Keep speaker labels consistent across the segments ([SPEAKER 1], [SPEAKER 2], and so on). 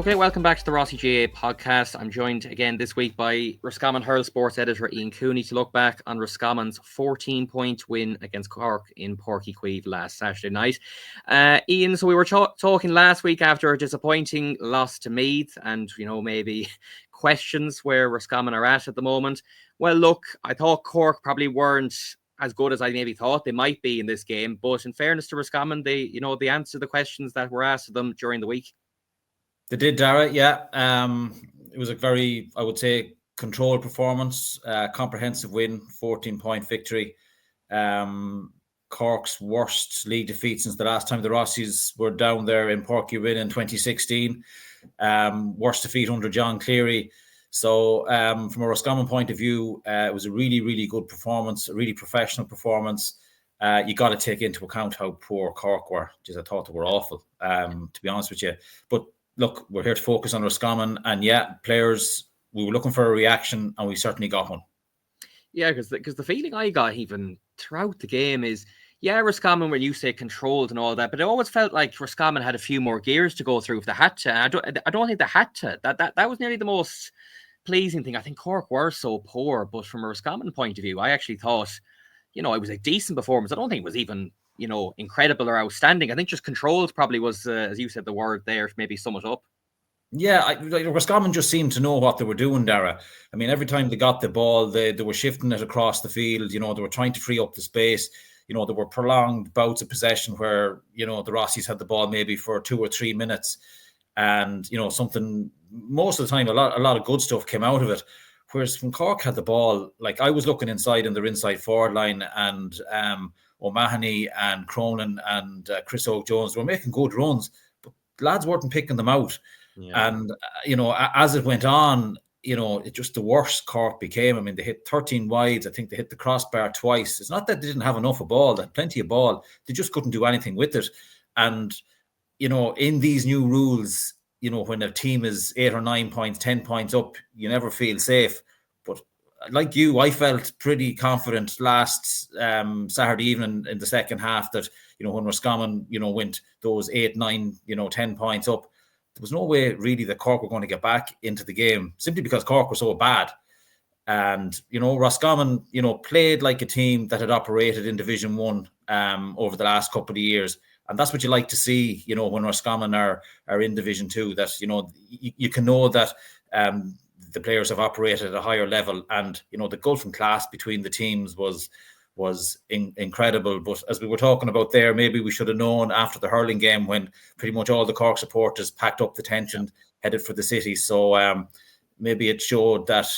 [SPEAKER 1] Okay, welcome back to the Rossie Podcast. I'm joined again this week by Roscommon Herald sports editor Ian Cooney to look back on Roscommon's 14-point win against Cork in Páirc Uí Chaoimh last Saturday night. Ian, so we were talking last week after a disappointing loss to Meath and, maybe questions where Roscommon are at the moment. Well, look, I thought Cork probably weren't as good as I maybe thought they might be in this game. But in fairness to Roscommon, they answered the questions that were asked of them during the week.
[SPEAKER 2] They did, Darragh, yeah. It was a very, I would say, controlled performance, comprehensive win, 14-point victory. Cork's worst league defeat since the last time the Rossies were down there in Páirc Uí Chaoimh in 2016. Worst defeat under John Cleary. So from a Roscommon point of view, it was a really, really good performance, a really professional performance. You got to take into account how poor Cork were. Just I thought they were awful, to be honest with you. But look, we're here to focus on Roscommon, and players, we were looking for a reaction, and we certainly got one.
[SPEAKER 1] Yeah, because the feeling I got even throughout the game is, Roscommon were, you say, controlled and all that, but it always felt like Roscommon had a few more gears to go through if they had to. I don't think they had to. That was nearly the most pleasing thing. I think Cork were so poor, but from a Roscommon point of view, I actually thought, it was a decent performance. I don't think it was even incredible or outstanding. I think just controlled probably was, as you said, the word there to maybe sum it up.
[SPEAKER 2] Yeah, Roscommon just seemed to know what they were doing, Darragh. I mean, every time they got the ball, they were shifting it across the field. They were trying to free up the space. There were prolonged bouts of possession where, the Rossies had the ball maybe for 2 or 3 minutes. And, something, most of the time, a lot of good stuff came out of it. Whereas when Cork had the ball, like I was looking inside in their inside forward line, and O'Mahony and Cronin and Chris Oak-Jones were making good runs, but lads weren't picking them out. Yeah. And, as it went on, it just the worse Cork became. I mean, they hit 13 wides. I think they hit the crossbar twice. It's not that they didn't have enough of ball. They had plenty of ball. They just couldn't do anything with it. And, in these new rules, when a team is 8 or 9 points, 10 points up, you never feel safe. But like you, I felt pretty confident last Saturday evening in the second half that, when Roscommon, went those 8, 9, 10 points up, there was no way really that Cork were going to get back into the game simply because Cork were so bad. And, Roscommon, played like a team that had operated in Division 1 over the last couple of years. And that's what you like to see, when Roscommon are in Division 2, that, you can know that the players have operated at a higher level. And, the gulf in class between the teams was incredible. But as we were talking about there, maybe we should have known after the hurling game when pretty much all the Cork supporters packed up the tent and headed for the city. So maybe it showed that,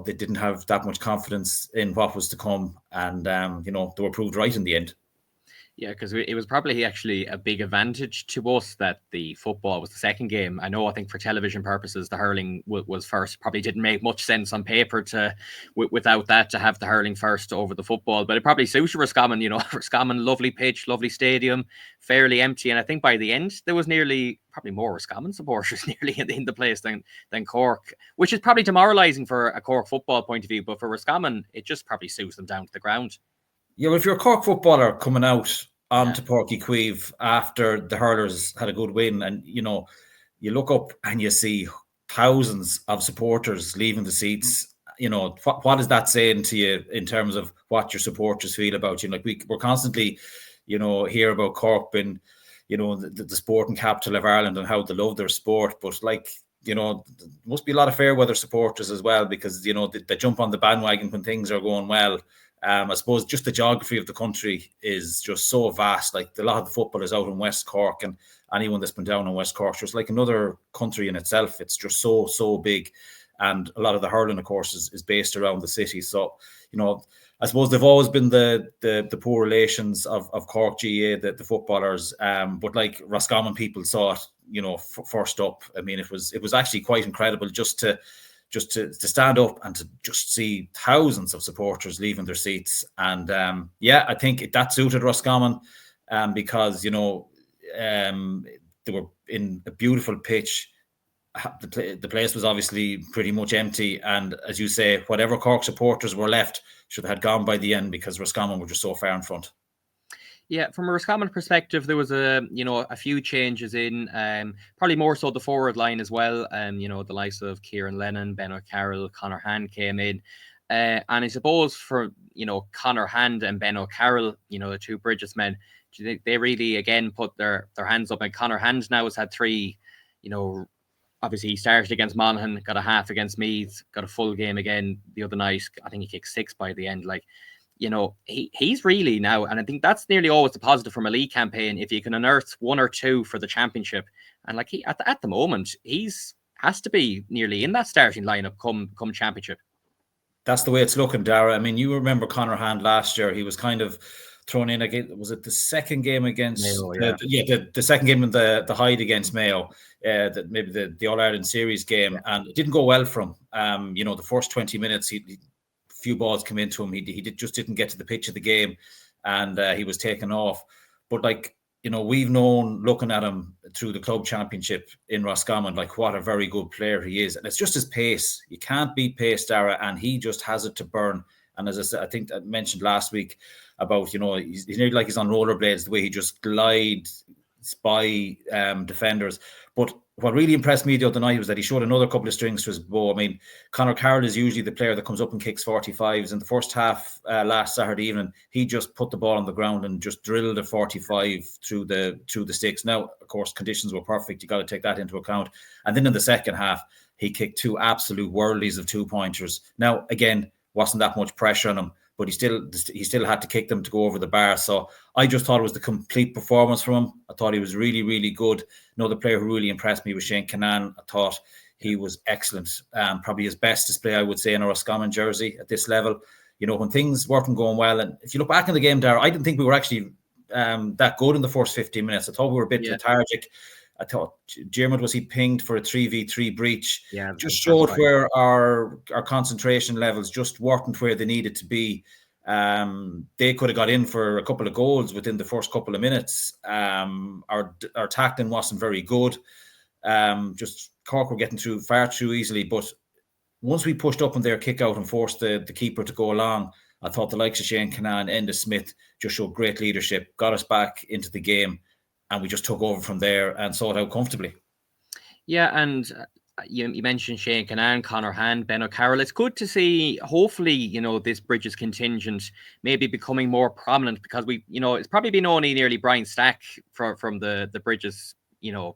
[SPEAKER 2] they didn't have that much confidence in what was to come. And, they were proved right in the end.
[SPEAKER 1] Yeah, because it was probably actually a big advantage to us that the football was the second game. I think for television purposes, the hurling was first. Probably didn't make much sense on paper without that to have the hurling first over the football. But it probably suited Roscommon. Roscommon, lovely pitch, lovely stadium, fairly empty. And I think by the end, there was probably more Roscommon supporters nearly in the place than Cork, which is probably demoralising for a Cork football point of view. But for Roscommon, it just probably suits them down to the ground.
[SPEAKER 2] Yeah, well, if you're a Cork footballer coming out onto Páirc Uí Chaoimh after the hurlers had a good win, and you look up and you see thousands of supporters leaving the seats. What is that saying to you in terms of what your supporters feel about you? Like we're constantly, hear about Cork being, the sporting capital of Ireland and how they love their sport, but there must be a lot of fair weather supporters as well, because they jump on the bandwagon when things are going well. I suppose just the geography of the country is just so vast. Like a lot of the football is out in West Cork, and anyone that's been down in West Cork, just like another country in itself. It's just so big. And a lot of the hurling, of course, is based around the city. So, I suppose they've always been the poor relations of Cork GA, the footballers. But like Roscommon people saw it, first up. I mean, it was actually quite incredible just to stand up and to just see thousands of supporters leaving their seats. And I think that suited Roscommon because, they were in a beautiful pitch. The place was obviously pretty much empty. And as you say, whatever Cork supporters were left should have gone by the end because Roscommon were just so far in front.
[SPEAKER 1] Yeah, from a Roscommon perspective, there was a few changes in, probably more so the forward line as well. The likes of Kieran Lennon, Ben O'Carroll, Conor Hand came in. And I suppose for Conor Hand and Ben O'Carroll, the two Bridges men, they really again put their hands up. And Conor Hand now has had three, obviously he started against Monaghan, got a half against Meath, got a full game again the other night. I think he kicked 6 by the end. He's really now, and I think that's nearly always the positive from a league campaign, if you can unearth 1 or 2 for the championship. And he at the moment, has to be nearly in that starting lineup come championship.
[SPEAKER 2] That's the way it's looking, Darragh. I mean, you remember Conor Hand last year. He was kind of thrown in again. Was it the second game against
[SPEAKER 1] Mayo?
[SPEAKER 2] The second game in the Hyde against Mayo, maybe the All-Ireland Series game, and it didn't go well for him. The first 20 minutes, he few balls come into him. He just didn't get to the pitch of the game, and he was taken off. But we've known, looking at him through the club championship in Roscommon, what a very good player he is. And it's just his pace. You can't beat pace, Darragh, and he just has it to burn. And as I said, I think I mentioned last week about, he's nearly like he's on rollerblades, the way he just glides by defenders. But what really impressed me the other night was that he showed another couple of strings to his bow. I mean, Conor Carroll is usually the player that comes up and kicks 45s. In the first half last Saturday evening, he just put the ball on the ground and just drilled a 45 through the sticks. Now, of course, conditions were perfect. You got to take that into account. And then in the second half, he kicked 2 absolute worldies of 2-pointers. Now, again, wasn't that much pressure on him, but he still had to kick them to go over the bar. So I just thought it was the complete performance from him. I thought he was really, really good. Another player who really impressed me was Shane Kinnan. I thought he was excellent. Probably his best display, I would say, in a Roscommon jersey at this level. When things weren't going well, and if you look back in the game, Darragh, I didn't think we were actually that good in the first 15 minutes. I thought we were a bit lethargic. I thought Dermot, was he pinged for a 3v3 breach?
[SPEAKER 1] Yeah,
[SPEAKER 2] just showed where our concentration levels just weren't where they needed to be. They could have got in for a couple of goals within the first couple of minutes. Our tackling wasn't very good. Just Cork were getting through far too easily. But once we pushed up on their kick out and forced the keeper to go along, I thought the likes of Shane Kinnan, Enda Smith just showed great leadership, got us back into the game, and we just took over from there and saw it out comfortably.
[SPEAKER 1] Yeah, and you mentioned Shane Kinnan, Conor Hand, Ben O'Carroll. It's good to see, hopefully, this Bridges contingent maybe becoming more prominent, because it's probably been only nearly Brian Stack from the Bridges,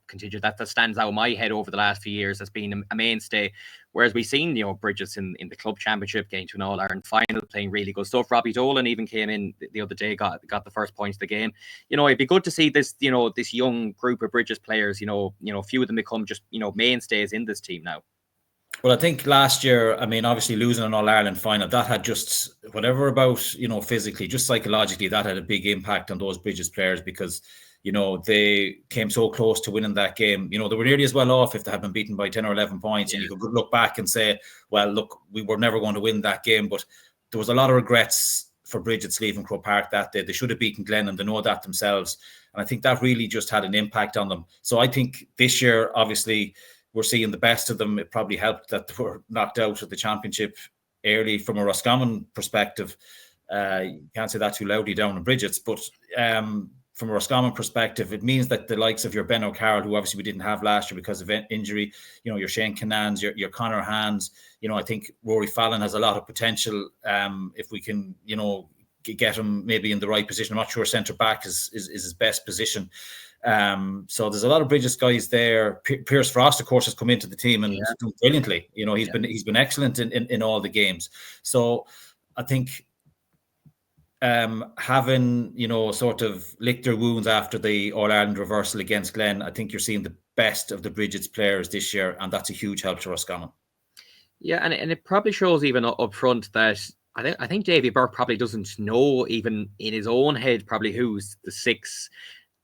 [SPEAKER 1] contingent that stands out in my head over the last few years as being a mainstay. Whereas we've seen, Bridges in the club championship, getting to an All-Ireland final, playing really good stuff. Robbie Dolan even came in the other day, got the first points of the game. It'd be good to see this, this young group of Bridges players, a few of them become just, mainstays in this team now.
[SPEAKER 2] Well, I think last year, I mean, obviously losing an All-Ireland final, that had just whatever about, physically, just psychologically, that had a big impact on those Bridges players, because they came so close to winning that game. They were nearly as well off if they had been beaten by 10 or 11 points. Yeah. And you could look back and say, well, look, we were never going to win that game. But there was a lot of regrets for Bridget's leaving Croke Park that day. They should have beaten Glen, and they know that themselves. And I think that really just had an impact on them. So I think this year, obviously, we're seeing the best of them. It probably helped that they were knocked out of the championship early from a Roscommon perspective. You can't say that too loudly down in Bridget's, but from a Roscommon perspective, it means that the likes of your Ben O'Carroll, who obviously we didn't have last year because of injury, your Shane Kinnans, your Conor Hands, I think Rory Fallon has a lot of potential if we can, get him maybe in the right position. I'm not sure centre back is his best position. So there's a lot of Bridges guys there. Pierce Frost, of course, has come into the team and done brilliantly. He's been excellent in all the games. So I think having, sort of licked their wounds after the All-Ireland reversal against Glen, I think you're seeing the best of the Bridges players this year, and that's a huge help to Roscommon. Yeah,
[SPEAKER 1] and it probably shows even up front that I think Davy Burke probably doesn't know, even in his own head, probably who's the 6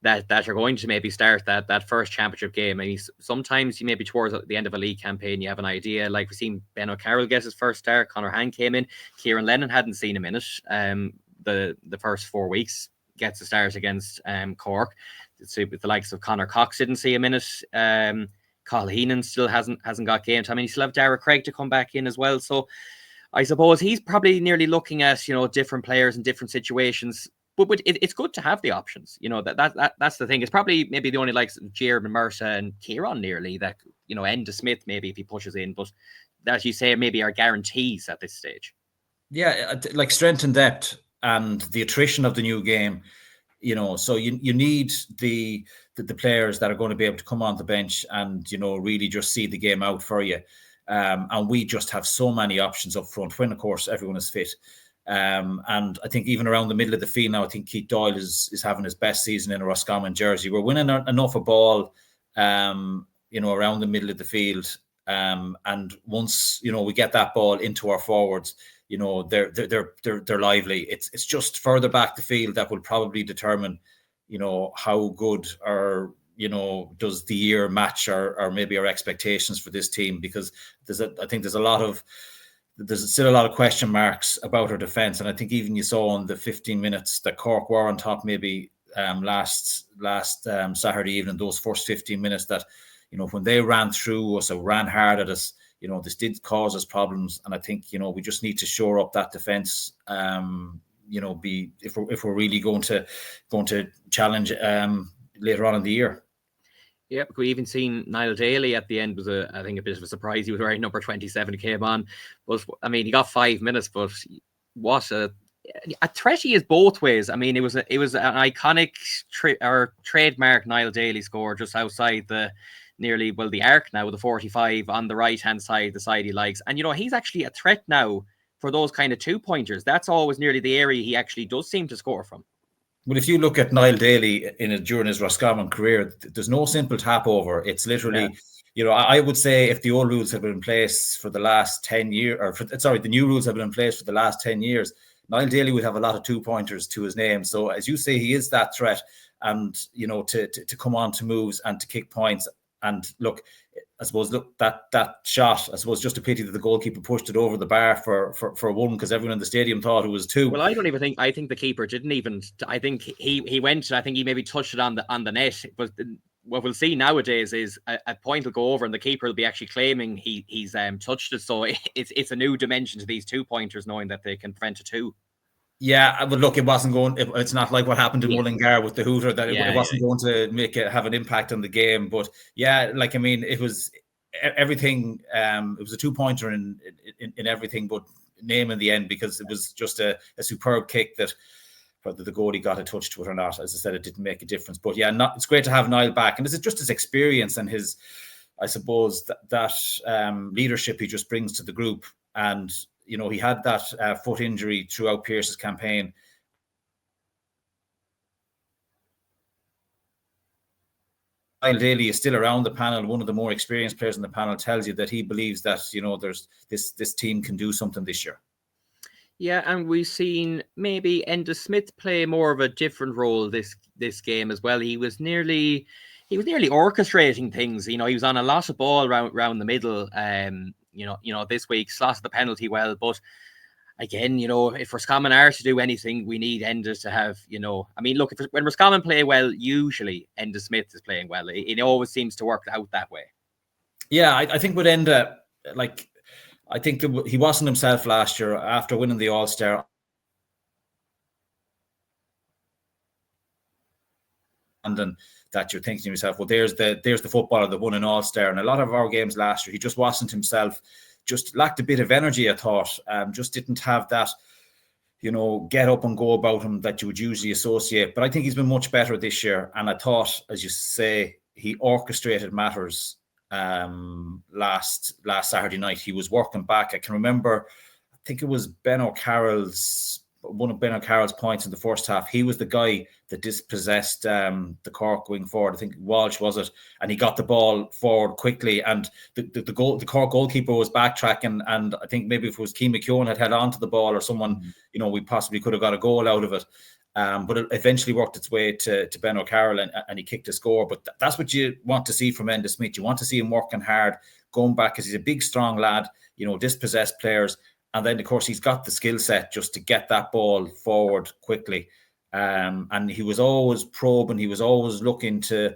[SPEAKER 1] that are going to maybe start that first championship game. I mean, sometimes you maybe towards the end of a league campaign, you have an idea. Like we've seen Ben O'Carroll get his first start, Conor Hand came in, Kieran Lennon hadn't seen him in it. The first 4 weeks, gets a start against Cork. So with the likes of Conor Cox, didn't see him in it. Carl Heenan still hasn't got game time. I mean, you still have Darragh Craig to come back in as well. So I suppose he's probably nearly looking at different players in different situations. but it's good to have the options. That's the thing. It's probably maybe the only likes Jared and Mercer and Kieran nearly that Enda Smith maybe if he pushes in, but as you say, maybe are guarantees at this stage.
[SPEAKER 2] Yeah, like strength and depth and the attrition of the new game. So you need the players that are going to be able to come on the bench and really just see the game out for you. And we just have so many options up front when, of course, everyone is fit. And I think even around the middle of the field now, I think Keith Doyle is having his best season in a Roscommon jersey. We're winning enough a ball, around the middle of the field. And once we get that ball into our forwards, they're lively. It's just further back the field that will probably determine, how good or does the year match or maybe our expectations for this team, because I think there's still a lot of question marks about our defence. And I think even you saw in the 15 minutes that Cork were on top maybe last Saturday evening, those first 15 minutes that, when they ran through us or ran hard at us, this did cause us problems. And I think, we just need to shore up that defence, if we're really going to challenge later on in the year.
[SPEAKER 1] Yeah, we even seen Niall Daly at the end was I think a bit of a surprise. He was wearing number 27, came on. But I mean, he got 5 minutes, but what a threat he is both ways. I mean, it was an iconic trademark Niall Daly score just outside the arc now, the 45 on the right hand side, the side he likes. And he's actually a threat now for those kind of 2-pointers. That's always nearly the area he actually does seem to score from.
[SPEAKER 2] Well, if you look at Niall Daly during his Roscommon career, there's no simple tap over. It's literally, I would say if the old rules have been in place for the last 10 years, the new rules have been in place for the last 10 years, Niall Daly would have a lot of 2-pointers to his name. So as you say, he is that threat, and to come on to moves and to kick points. And look, I suppose that shot, I suppose just a pity that the goalkeeper pushed it over the bar for one, because everyone in the stadium thought it was 2.
[SPEAKER 1] Well, I think the keeper didn't even. I think he went. I think he maybe touched it on the net. But what we'll see nowadays is a point will go over and the keeper will be actually claiming he's touched it. So it's a new dimension to these 2-pointers, knowing that they can prevent a 2.
[SPEAKER 2] Yeah, but look, it wasn't going. It's not like what happened in Mullingar with the hooter that it wasn't going to have an impact on the game. But yeah, like I mean, it was everything. It was a 2-pointer in everything, but name in the end, because it was just a superb kick that whether the goalie got a touch to it or not, as I said, it didn't make a difference. But yeah, it's great to have Niall back, and this is just his experience and his, I suppose that leadership he just brings to the group. And he had that foot injury throughout Pearce's campaign. Niall Daly is still around the panel. One of the more experienced players in the panel tells you that he believes that there's this team can do something this year.
[SPEAKER 1] Yeah, and we've seen maybe Enda Smith play more of a different role this game as well. He was nearly orchestrating things. He was on a lot of ball around the middle. This week slotted the penalty well, but again, if Roscommon are to do anything, we need Enda to have, I mean, look, when Roscommon play well, usually Enda Smith is playing well. It always seems to work out that way.
[SPEAKER 2] Yeah, I think with Enda, I think that he wasn't himself last year after winning the All-Star. And then that you're thinking to yourself, well, there's the footballer that won an All-Star. And a lot of our games last year, he just wasn't himself, just lacked a bit of energy, I thought. Just didn't have that, get up and go about him that you would usually associate. But I think he's been much better this year. And I thought, as you say, he orchestrated matters last Saturday night. He was working back. I can remember, I think it was one of Ben O'Carroll's points in the first half. He was the guy that dispossessed the Cork going forward. I think Walsh was it, and he got the ball forward quickly. And the Cork goalkeeper was backtracking, and I think maybe if it was Keane McKeown had held on to the ball or someone, we possibly could have got a goal out of it. But it eventually worked its way to Ben O'Carroll, and he kicked a score. But that's what you want to see from Enda Smith. You want to see him working hard, going back, because he's a big, strong lad, dispossessed players. And then, of course, he's got the skill set just to get that ball forward quickly. And he was always probing. He was always looking to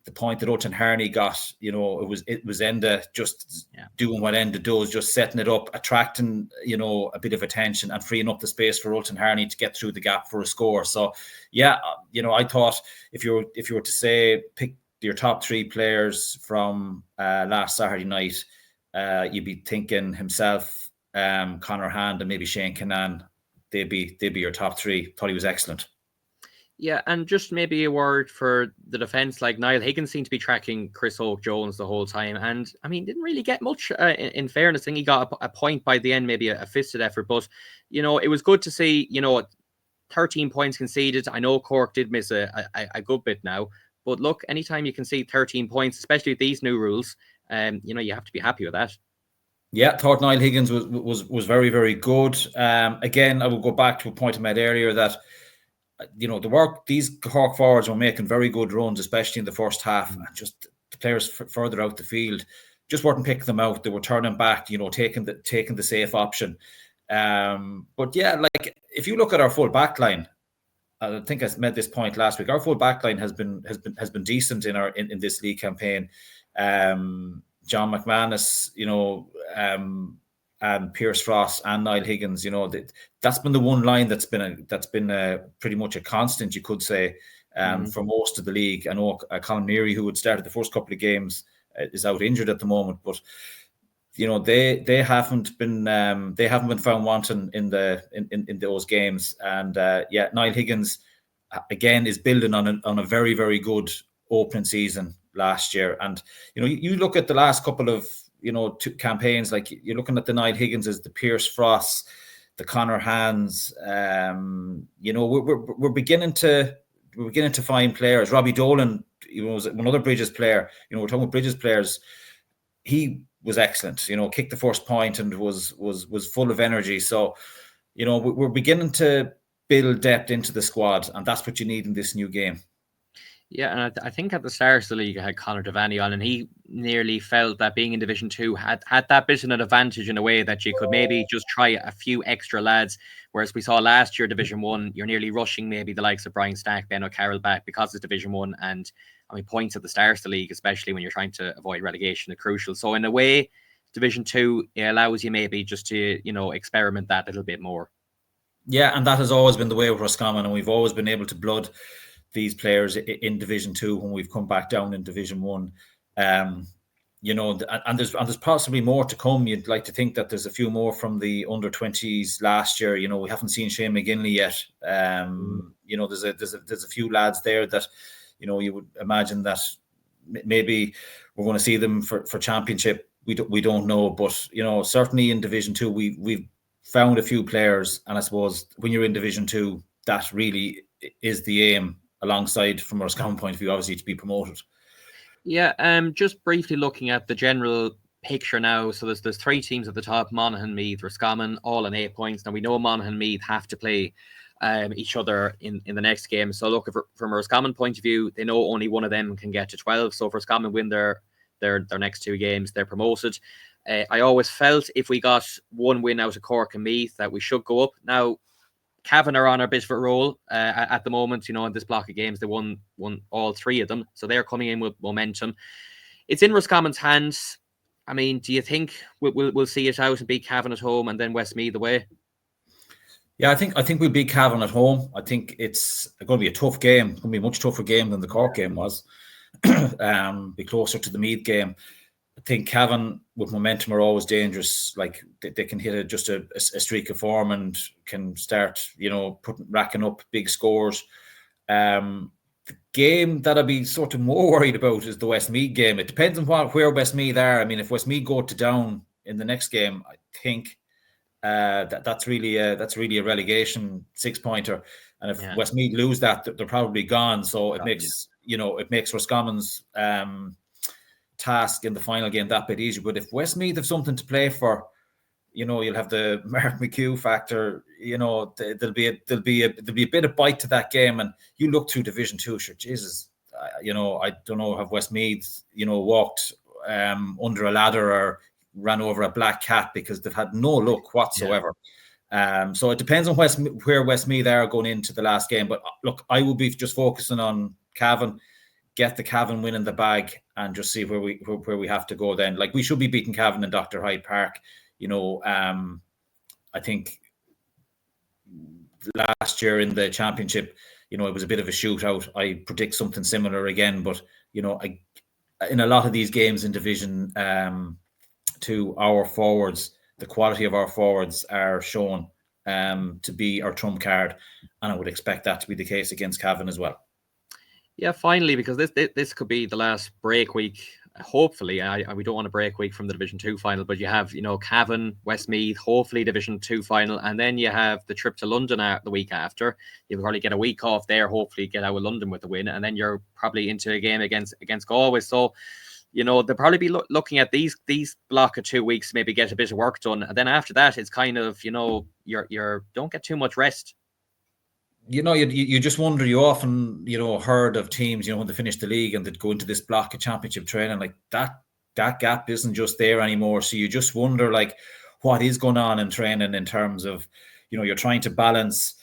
[SPEAKER 2] the point that Ultan Harney got, it was Enda just doing what Enda does, just setting it up, attracting, a bit of attention and freeing up the space for Ultan Harney to get through the gap for a score. So, I thought if you were to say pick your top 3 players from last Saturday night, you'd be thinking himself, Conor Hand, and maybe Shane Kinnan. They'd be your top 3. Thought he was excellent.
[SPEAKER 1] Yeah, and just maybe a word for the defence. Like Niall Higgins seemed to be tracking Chris Oak-Jones the whole time, and I mean, didn't really get much. In fairness, I think he got a point by the end, maybe a fisted effort. But it was good to see. 13 points conceded. I know Cork did miss a good bit now, but look, anytime you concede 13 points, especially with these new rules, you have to be happy with that.
[SPEAKER 2] Yeah, thought Niall Higgins was very, very good. Again, I will go back to a point I made earlier that. The work these Cork forwards were making very good runs, especially in the first half. And just the players further out the field just weren't picking them out. They were turning back, taking the safe option. But yeah, like if you look at our full back line, I think I made this point last week. Our full back line has been decent in this league campaign. John McManus, Pierce Frost and Niall Higgins, that's been the one line that's been pretty much a constant, you could say, for most of the league. I know Colin Neary, who had started the first couple of games, is out injured at the moment, but they haven't been found wanting in those games. And Niall Higgins again is building on a very, very good opening season last year. And you look at the last couple of 2 campaigns, like you're looking at the Niall Higginses, the Pierce Frosts, the Conor Hands. We're beginning to find players. Robbie Dolan, was another Bridges player. We're talking about Bridges players. He was excellent. Kicked the first point and was full of energy. So, we're beginning to build depth into the squad, and that's what you need in this new game.
[SPEAKER 1] Yeah, and I think at the start of the league, I had Conor Devaney on, and he nearly felt that being in Division 2 had that bit of an advantage in a way that you could maybe just try a few extra lads. Whereas we saw last year, Division 1, you're nearly rushing maybe the likes of Brian Stack, Ben O'Carroll back because it's Division 1. And I mean, points at the start of the league, especially when you're trying to avoid relegation, are crucial. So in a way, Division 2 allows you maybe just to, experiment that a little bit more.
[SPEAKER 2] Yeah, and that has always been the way with Roscommon, and we've always been able to blood these players in Division 2 when we've come back down in Division 1. And there's possibly more to come. You'd like to think that there's a few more from the under-20s last year. We haven't seen Shane McGinley yet. There's a few lads there that, you would imagine that maybe we're going to see them for championship. We don't know, but certainly in Division 2 we've found a few players, and I suppose when you're in Division 2, that really is the aim. Alongside, from a Roscommon point of view, obviously to be promoted.
[SPEAKER 1] Yeah, just briefly looking at the general picture now. So there's 3 teams at the top: Monaghan, Meath, Roscommon, all on 8 points. Now we know Monaghan, Meath have to play each other in the next game. So look, from a Roscommon point of view, they know only one of them can get to 12. So if Roscommon win their next 2 games, they're promoted. I always felt if we got one win out of Cork and Meath that we should go up. Now, Cavan are on a bit of a roll at the moment, in this block of games. They won all 3 of them, so they're coming in with momentum. It's in Roscommon's hands. I mean, do you think we'll see it out and beat Cavan at home and then Westmeath away?
[SPEAKER 2] Yeah, I think we'll beat Cavan at home. I think it's going to be a tough game. It's going to be a much tougher game than the Cork game was. Be closer to the Meath game. I think Cavan with momentum are always dangerous. Like they can hit just a streak of form and can start, racking up big scores. The game that I'd be sort of more worried about is the Westmeath game. It depends on where Westmeath are. I mean, if Westmeath go to down in the next game, I think that's really a relegation 6-pointer. And if Westmeath lose that, they're probably gone. So it makes Roscommon's task in the final game that bit easier. But if Westmeath have something to play for, you'll have the Mark McHugh factor. There'll be a bit of bite to that game. And you look through Division 2, sure, Jesus, I don't know, have Westmeath, walked under a ladder or ran over a black cat, because they've had no luck whatsoever. So it depends on where Westmeath are going into the last game. But look, I will be just focusing on Cavan. get the Cavan win in the bag and just see where we have to go then. Like, we should be beating Cavan in Dr. Hyde Park. I think last year in the championship, it was a bit of a shootout. I predict something similar again, but in a lot of these games in Division 2, our forwards, the quality of our forwards are shown to be our trump card, and I would expect that to be the case against Cavan as well.
[SPEAKER 1] Yeah, finally, because this could be the last break week. Hopefully, we don't want a break week from the Division 2 final, but you have, Cavan, Westmeath, hopefully Division 2 final, and then you have the trip to London the week after. You'll probably get a week off there, hopefully get out of London with a win, and then you're probably into a game against Galway. So, they'll probably be looking at these block of 2 weeks, maybe get a bit of work done, and then after that, it's kind of, you're don't get too much rest.
[SPEAKER 2] You just wonder, you often, heard of teams, when they finish the league and they go into this block of championship training, like that gap isn't just there anymore. So you just wonder, like, what is going on in training in terms of, you're trying to balance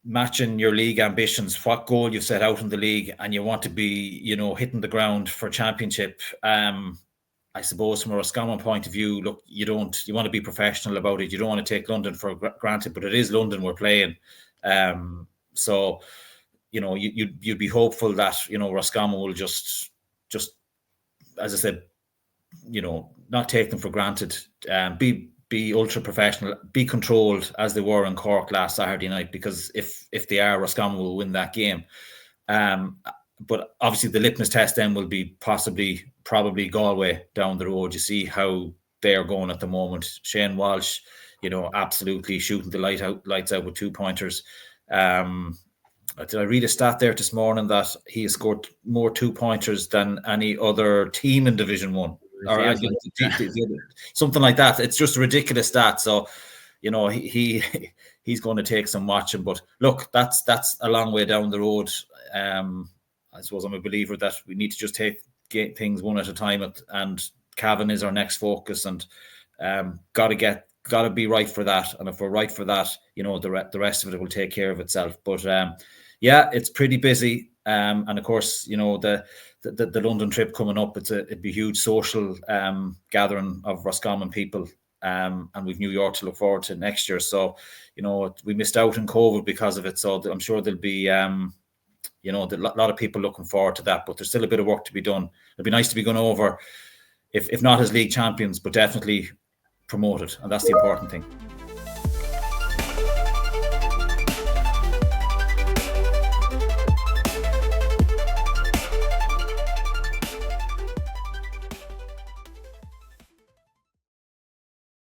[SPEAKER 2] matching your league ambitions, what goal you've set out in the league, and you want to be, hitting the ground for championship. I suppose from a Roscommon point of view, look, you want to be professional about it. You don't want to take London for granted, but it is London we're playing. So, you'd be hopeful that, Roscommon will just, as I said, not take them for granted, be ultra professional, be controlled as they were in Cork last Saturday night, because if they are, Roscommon will win that game. But obviously the litmus test then will be probably Galway down the road. You see how they're going at the moment. Shane Walsh, absolutely shooting the lights out with 2-pointers. Did I read a stat there this morning that he has scored more 2-pointers than any other team in Division 1? Or something like that. It's just a ridiculous stat. So, he's going to take some watching. But look, that's a long way down the road. I suppose I'm a believer that we need to just get things one at a time, and Cavan is our next focus, and got to be right for that. And if we're right for that, the rest of it will take care of itself. But it's pretty busy. And of course, the London trip coming up, it'd be a huge social gathering of Roscommon people. And we've New York to look forward to next year. So, we missed out in COVID because of it. So I'm sure there'll be a lot of people looking forward to that, but there's still a bit of work to be done. It'd be nice to be going over, if not as league champions, but definitely promoted, and that's the important thing.